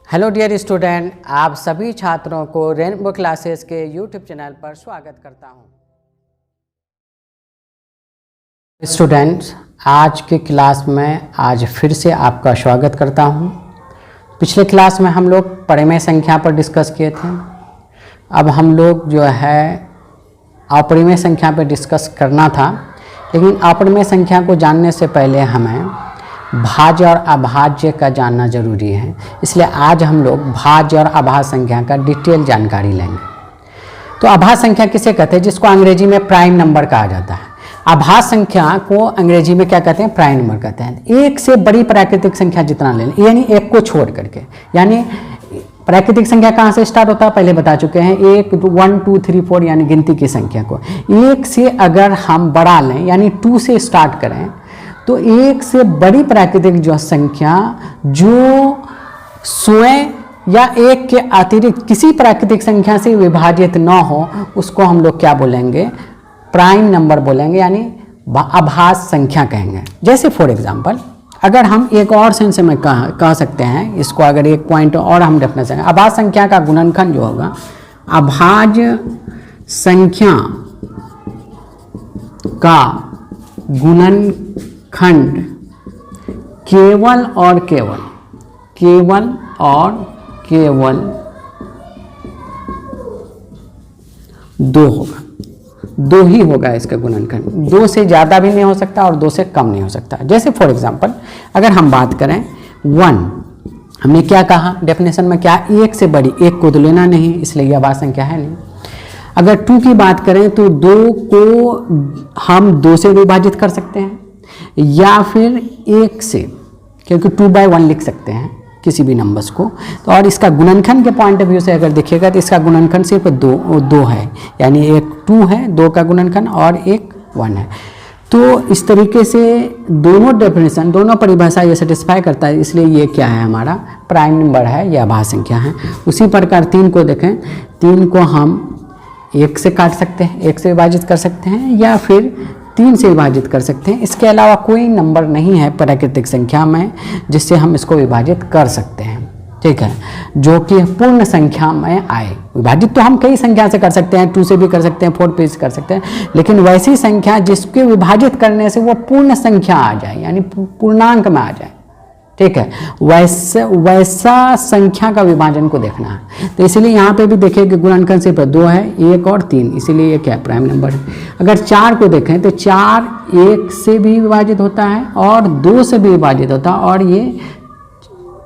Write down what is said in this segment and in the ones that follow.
Hello dear student, आप सभी छात्रों को रेनबो क्लासेस के यूट्यूब चैनल पर स्वागत करता हूं। स्टूडेंट्स, आज के क्लास में आज फिर से आपका स्वागत करता हूं। पिछले क्लास में हम लोग परिमेय संख्या पर डिस्कस किए थे। अब हम लोग जो है अपरिमेय संख्या पर डिस्कस करना था, लेकिन अपरिमेय संख्या को जानने से पहले हमें भाज्य और अभाज्य का जानना जरूरी है। इसलिए आज हम लोग भाज्य और अभाज्य संख्या का डिटेल जानकारी लेंगे। तो अभाज्य संख्या किसे कहते हैं? जिसको अंग्रेजी में प्राइम नंबर कहा जाता है। अभाज्य संख्या को अंग्रेजी में क्या कहते हैं? प्राइम नंबर कहते हैं। एक से बड़ी प्राकृतिक संख्या जितना ले लें, यानी एक को छोड़ करके, यानी प्राकृतिक संख्या कहाँ से स्टार्ट होता है पहले बता चुके हैं। 1 1 2 3 4 यानी गिनती की संख्या को एक से अगर हम बढ़ा लें, यानी 2 से स्टार्ट करें, तो एक से बड़ी प्राकृतिक जो संख्या जो स्वयं या एक के अतिरिक्त किसी प्राकृतिक संख्या से विभाजित न हो, उसको हम लोग क्या बोलेंगे? प्राइम नंबर बोलेंगे, यानी अभाज्य संख्या कहेंगे। जैसे फॉर एग्जांपल, अगर हम एक और सेंस में कह सकते हैं, इसको अगर एक पॉइंट और हम देखना चाहेंगे, अभाज्य संख्या का गुणनखंड जो होगा, अभाज्य संख्या का गुणनखंड केवल और केवल 2 होगा। 2 ही होगा इसका गुणनखंड। 2 से ज़्यादा भी नहीं हो सकता और 2 से कम नहीं हो सकता। जैसे फॉर एग्जांपल, अगर हम बात करें 1, हमने क्या कहा डेफिनेशन में? क्या? एक से बड़ी। एक को तो लेना नहीं, इसलिए यह अभाज्य संख्या है नहीं। अगर 2 की बात करें तो 2 को हम 2 से विभाजित कर सकते हैं, या फिर 1 से, क्योंकि 2/1 लिख सकते हैं किसी भी नंबर्स को। तो और इसका गुणनखंड के पॉइंट ऑफ व्यू से अगर देखिएगा तो इसका गुणनखंड सिर्फ 2 है, यानी एक 2 है, 2 का गुणनखंड, और एक 1 है। तो इस तरीके से दोनों डेफिनेशन, दोनों परिभाषा ये सेटिस्फाई करता है, इसलिए ये क्या है? हमारा प्राइम नंबर है, यह अभाज्य संख्या है। उसी प्रकार 3 को देखें, 3 को हम 1 से काट सकते हैं, 1 से विभाजित कर सकते हैं, या फिर 3 से विभाजित कर सकते हैं। इसके अलावा कोई नंबर नहीं है प्राकृतिक संख्या में जिससे हम इसको विभाजित कर सकते हैं, ठीक है, जो कि पूर्ण संख्या में आए। विभाजित तो हम कई संख्या से कर सकते हैं, 2 से भी कर सकते हैं, 4 से कर सकते हैं, लेकिन वैसी संख्या जिसके विभाजित करने से वो पूर्ण संख्या आ जाए, यानी पूर्णांक में आ जाए, ठीक है, वैसा संख्या का विभाजन को देखना है। तो इसलिए यहाँ पे भी देखिए कि गुणनखंड सिर्फ 2 है, 1 और 3, इसीलिए ये क्या है? प्राइम नंबर है। अगर 4 को देखें तो 4 1 से भी विभाजित होता है और 2 से भी विभाजित होता है, और ये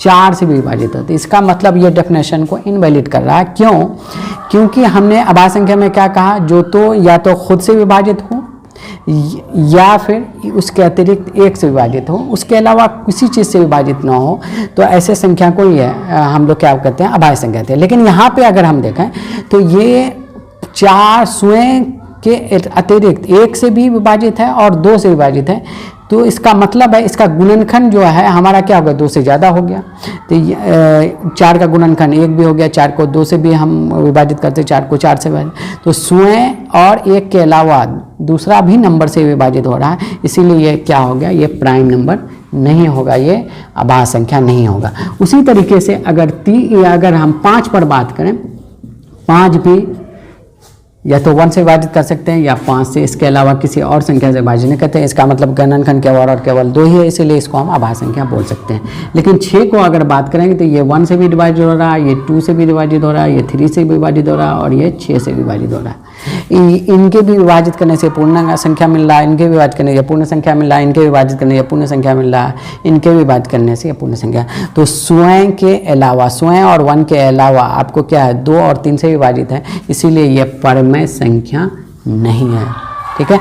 4 से भी विभाजित होता है। इसका मतलब ये डेफिनेशन को इनवैलिड कर रहा है। क्यों? क्योंकि हमने अभाज्य संख्या में क्या कहा? जो तो या तो खुद से विभाजित हो, या फिर उसके अतिरिक्त 1 से विभाजित हो, उसके अलावा किसी चीज़ से विभाजित ना हो, तो ऐसे संख्या को ये हम लोग क्या कहते हैं? अभाज्य संख्या कहते हैं। लेकिन यहाँ पे अगर हम देखें तो ये 4 स्वयं के अतिरिक्त 1 से भी विभाजित है और 2 से विभाजित है, तो इसका मतलब है इसका गुणनखंड जो है हमारा क्या होगा? 2 से ज़्यादा हो गया। तो 4 का गुणनखंड 1 भी हो गया, 4 को 2 से भी हम विभाजित करते, 4 को 4 से विभाजित, तो स्वयं और 1 के अलावा दूसरा भी नंबर से विभाजित हो रहा है, इसीलिए ये क्या हो गया? ये प्राइम नंबर नहीं होगा, ये अभाज्य संख्या नहीं होगा। उसी तरीके से अगर हम 5 पर बात करें, 5 भी या तो 1 से विभाजित कर सकते हैं या 5 से, इसके अलावा किसी और संख्या से विभाजित नहीं करते हैं। इसका मतलब गुणनखंड केवल 2 ही है, इसीलिए इसको हम अभाज्य संख्या बोल सकते हैं। लेकिन 6 को अगर बात करेंगे तो ये 1 से भी विभाजित हो रहा है, ये 2 से भी विभाजित हो रहा है, ये 3 से भी विभाजित हो रहा है, और ये 6 से विभाजित हो रहा है। इनके भी विभाजित करने से पूर्ण संख्या मिल रहा है, इनके विभाजित करने से पूर्ण संख्या मिल रहा है, इनके विभाजित करने से पूर्ण संख्या मिल रहा है, इनके विभाजित करने से पूर्ण संख्या। तो स्वयं के अलावा, स्वयं और 1 के अलावा आपको क्या है? 2 और 3 से विभाजित है, इसीलिए ये परिमेय संख्या नहीं है, ठीक है।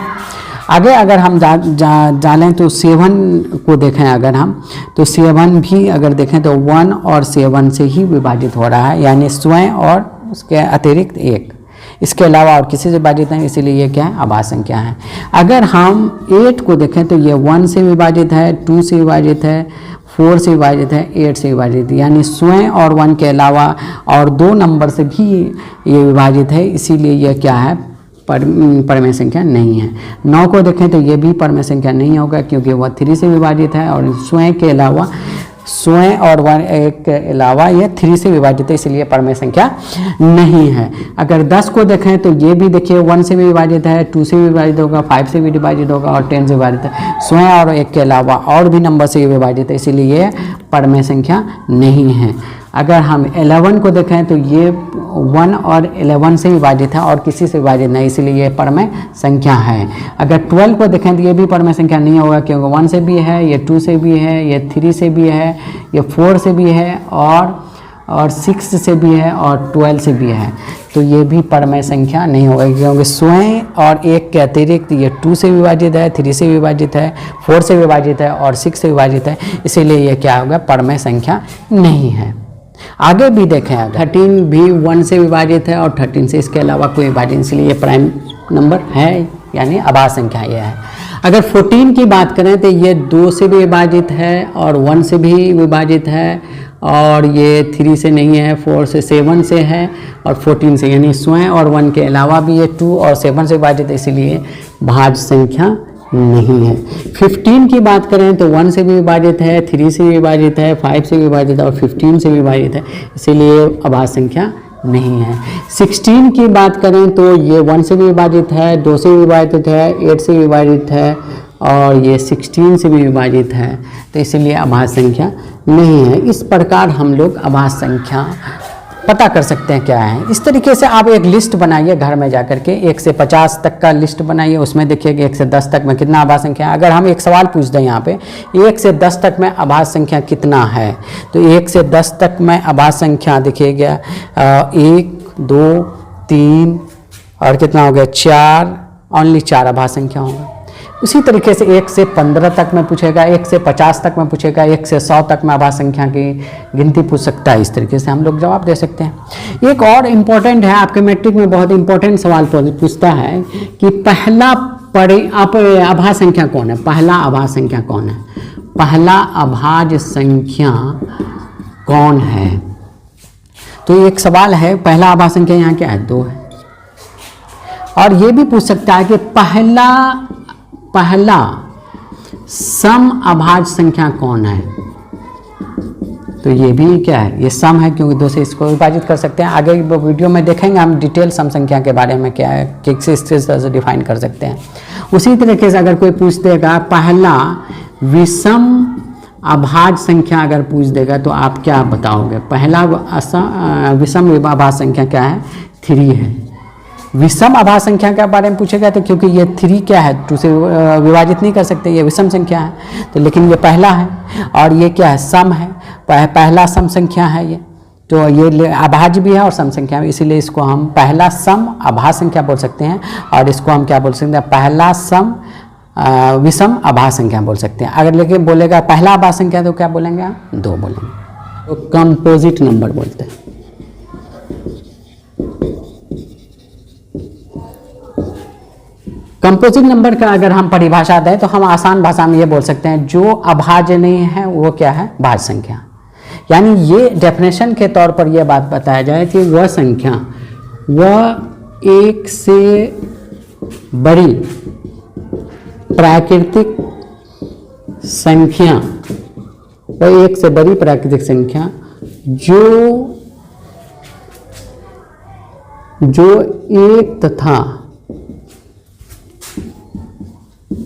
आगे अगर हम जानें तो 7 को देखें अगर हम, तो 7 भी अगर देखें तो 1 और 7 से ही विभाजित हो रहा है, यानी स्वयं और उसके अतिरिक्त 1, इसके अलावा और किसी से विभाजित नहीं, इसीलिए ये क्या है? अभाज्य संख्या है। अगर हम 8 को देखें तो ये 1 से विभाजित है, 2 से विभाजित है, 4 से विभाजित है, 8 से विभाजित है, यानी स्वयं और 1 के अलावा और 2 नंबर से भी ये विभाजित है, इसीलिए ये क्या है? परिमेय संख्या नहीं है। 9 को देखें तो ये भी परिमेय संख्या नहीं होगा, क्योंकि वह 3 से विभाजित है और स्वयं के अलावा स्वयं और 1 के अलावा ये 3 से विभाजित है, इसलिए परमेय संख्या नहीं है। अगर 10 को देखें तो ये भी देखिए 1 से भी विभाजित है, 2 से भी विभाजित होगा, 5 से भी विभाजित होगा और 10 से विभाजित है। स्वयं और 1 के अलावा और भी नंबर से विभाजित है, इसीलिए ये परमेय संख्या नहीं है। अगर हम 11 को देखें तो ये 1 और 11 से विभाजित है और किसी से विभाजित नहीं, इसलिए ये परमेय संख्या है। अगर 12 को देखें तो ये भी परमेय संख्या नहीं होगा, क्योंकि 1 से भी है, ये 2 से भी है, ये 3 से भी है, ये 4 से भी है और 6 से भी है और 12 से भी है, तो ये भी परमेय संख्या नहीं होगा, क्योंकि स्वयं और 1 के अतिरिक्त ये 2 से विभाजित है, 3 से विभाजित है, 4 से विभाजित है और 6 से विभाजित है, इसीलिए ये क्या होगा, परमेय संख्या नहीं है। आगे भी देखें, 13 भी 1 से विभाजित है और 13 से इसके अलावा कोई विभाजित, इसलिए ये प्राइम नंबर है, यानी आभाज्य संख्या ये है। अगर 14 की बात करें तो ये 2 से भी विभाजित है और 1 से भी विभाजित है और ये 3 से नहीं है, 4 से 7 से है और 14 से, यानी स्वयं और 1 के अलावा भी ये 2 और 7 से विभाजित है, इसीलिए भाज्य संख्या नहीं है। 15 की बात करें तो 1 से भी विभाजित है, 3 से भी विभाजित है, 5 से भी विभाजित है और 15 से भी विभाजित है, इसीलिए अभाज्य संख्या नहीं है। 16 की बात करें तो ये 1 से भी विभाजित है, 2 से भी विभाजित है, 8 से भी विभाजित है और ये 16 से भी विभाजित है, तो इसीलिए अभाज्य संख्या नहीं है। इस प्रकार हम लोग अभाज्य संख्या पता कर सकते हैं क्या है। इस तरीके से आप एक लिस्ट बनाइए घर में जाकर के, 1 से 50 तक का लिस्ट बनाइए, उसमें देखिए कि 1 से 10 तक में कितना अभाज्य संख्या है। अगर हम एक सवाल पूछ दें यहाँ पे 1 से 10 तक में अभाज्य संख्या कितना है, तो 1 से 10 तक में अभाज्य संख्या देखिएगा 1 2 3 और कितना हो गया 4, ओनली 4 अभाज्य संख्या होंगे। उसी तरीके से 1 से 15 तक में पूछेगा, 1 से 50 तक में पूछेगा, 1 से 100 तक में अभाज्य संख्या की गिनती पूछ सकता है। इस तरीके से हम लोग जवाब दे सकते हैं। एक और इम्पोर्टेंट है, आपके मैट्रिक में बहुत इंपॉर्टेंट सवाल पूछता है कि पहला अभाज्य संख्या कौन है, पहला अभाज्य संख्या कौन है, पहला अभाज्य संख्या कौन है। तो एक सवाल है, पहला अभाज्य संख्या यहाँ क्या है, 2 है। और ये भी पूछ सकता है कि पहला सम अभाज्य संख्या कौन है, तो ये भी क्या है, ये सम है, क्योंकि 2 से इसको विभाजित कर सकते हैं। आगे वीडियो में देखेंगे हम डिटेल सम संख्या के बारे में, क्या है, किस तरह से डिफाइन कर सकते हैं। उसी तरीके से अगर कोई पूछ देगा पहला विषम अभाज्य संख्या अगर पूछ देगा तो आप क्या बताओगे, पहला विषम अभाज्य संख्या क्या है, 3 है। विषम अभाज्य संख्या के बारे में पूछेगा तो क्योंकि ये 3 क्या है, 2 से विभाजित नहीं कर सकते, ये विषम संख्या है, तो लेकिन ये पहला है और ये क्या है, सम है, पहला सम संख्या है ये, तो ये अभाज्य भी है और सम संख्या भी, इसीलिए इसको हम पहला सम अभाज्य संख्या बोल सकते हैं और इसको हम क्या बोल सकते हैं, पहला सम विषम अभाज्य संख्या बोल सकते हैं। अगर लेकिन बोलेगा पहला अभाज्य संख्या तो क्या बोलेंगे, 2 बोलेंगे, तो कंपोजिट नंबर बोलते हैं। कंपोजिट नंबर का अगर हम परिभाषा दें तो हम आसान भाषा में ये बोल सकते हैं, जो अभाज्य नहीं है वो क्या है, भाज्य संख्या। यानी ये डेफिनेशन के तौर पर यह बात बताया जाए कि वह संख्या, वह 1 से बड़ी प्राकृतिक संख्या, वह 1 से बड़ी प्राकृतिक संख्या जो एक तथा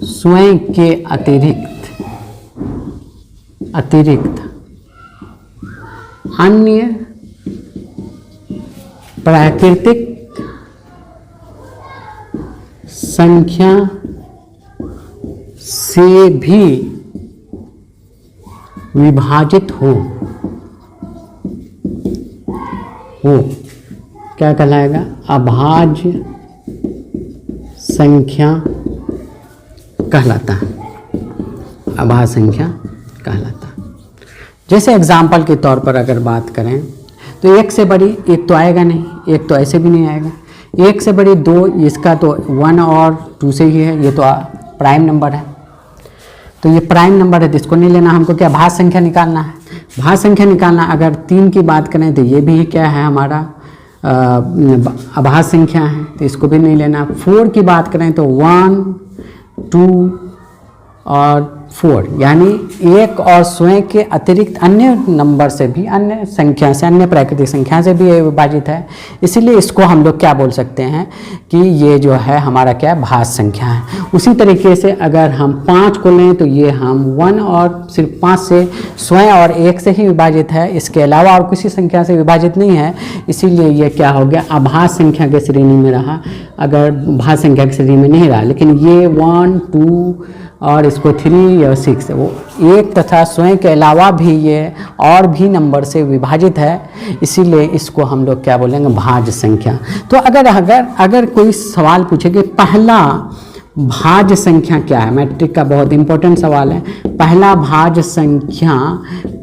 स्वयं के अतिरिक्त अन्य प्राकृतिक संख्या से भी विभाजित हो क्या कहलाएगा, अभाज्य संख्या कहलाता है, अभाज्य संख्या कहलाता है। जैसे एग्जाम्पल के तौर पर अगर बात करें तो 1 से बड़ी 1 तो आएगा नहीं, 1 तो ऐसे भी नहीं आएगा, 1 से बड़ी 2, इसका तो 1 और 2 से ही है, ये तो प्राइम नंबर है, तो ये प्राइम नंबर है, तो इसको नहीं लेना, हमको क्या भाज्य संख्या निकालना है। भाज्य संख्या निकालना, अगर 3 की बात करें तो ये भी क्या है, हमारा अभाज्य संख्या है, तो इसको भी नहीं लेना। 4 की बात करें तो 1 2 और 4, यानी एक और स्वयं के अतिरिक्त अन्य नंबर से भी, अन्य संख्या से, अन्य प्राकृतिक संख्या से भी ये विभाजित है। इसीलिए इसको हम लोग क्या बोल सकते हैं कि ये जो है हमारा क्या है, भाज्य संख्या है। उसी तरीके से अगर हम 5 को लें तो ये हम 1 और सिर्फ 5 से, स्वयं और 1 से ही विभाजित है, इसके अलावा और किसी संख्या से विभाजित नहीं है। इसीलिए ये क्या हो गया, अभाज्य संख्या के श्रेणी में रहा। अगर भाज्य संख्या की श्रेणी में नहीं रहा, लेकिन ये 1, 2 और इसको 3 और 6, वो 1 तथा स्वयं के अलावा भी ये और भी नंबर से विभाजित है। इसीलिए इसको हम लोग क्या बोलेंगे, भाज्य संख्या। तो अगर कोई सवाल पूछे कि पहला भाज्य संख्या क्या है, मैट्रिक का बहुत इंपॉर्टेंट सवाल है, पहला भाज्य संख्या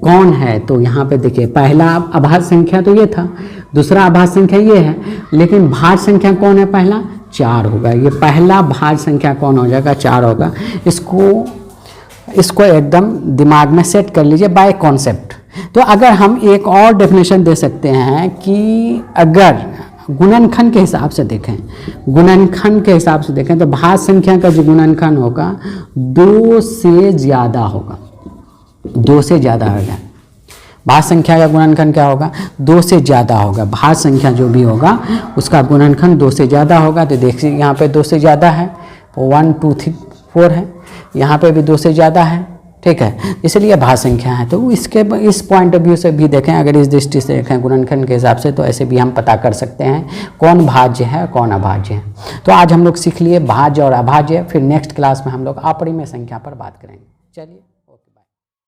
कौन है, तो यहाँ पे देखिए पहला अभाज्य संख्या तो ये था, दूसरा अभाज्य संख्या ये है, लेकिन भाज्य संख्या कौन है, पहला 4 होगा। ये पहला भाज्य संख्या कौन हो जाएगा, 4 होगा। इसको एकदम दिमाग में सेट कर लीजिए बाय कॉन्सेप्ट। तो अगर हम एक और डेफिनेशन दे सकते हैं कि अगर गुणनखंड के हिसाब से देखें, तो भाज्य संख्या का जो गुणनखंड होगा 2 से ज़्यादा होगा, 2 से ज़्यादा होगा। भाज्य संख्या का गुणनखंड क्या होगा, 2 से ज़्यादा होगा। भाज्य संख्या जो भी होगा उसका गुणनखंड 2 से ज़्यादा होगा। तो देखिए यहाँ पे 2 से ज़्यादा है, 1, 2, 3, 4 है, यहाँ पे भी 2 से ज़्यादा है, ठीक है, इसलिए भाज्य संख्या है। तो इस पॉइंट ऑफ व्यू से भी देखें, अगर इस दृष्टि से देखें गुणनखंड के हिसाब से, तो ऐसे भी हम पता कर सकते हैं कौन भाज्य है कौन अभाज्य है। तो आज हम लोग सीख लिए भाज्य और अभाज्य। फिर नेक्स्ट क्लास में हम लोग अपरिमेय संख्या पर बात करेंगे। चलिए।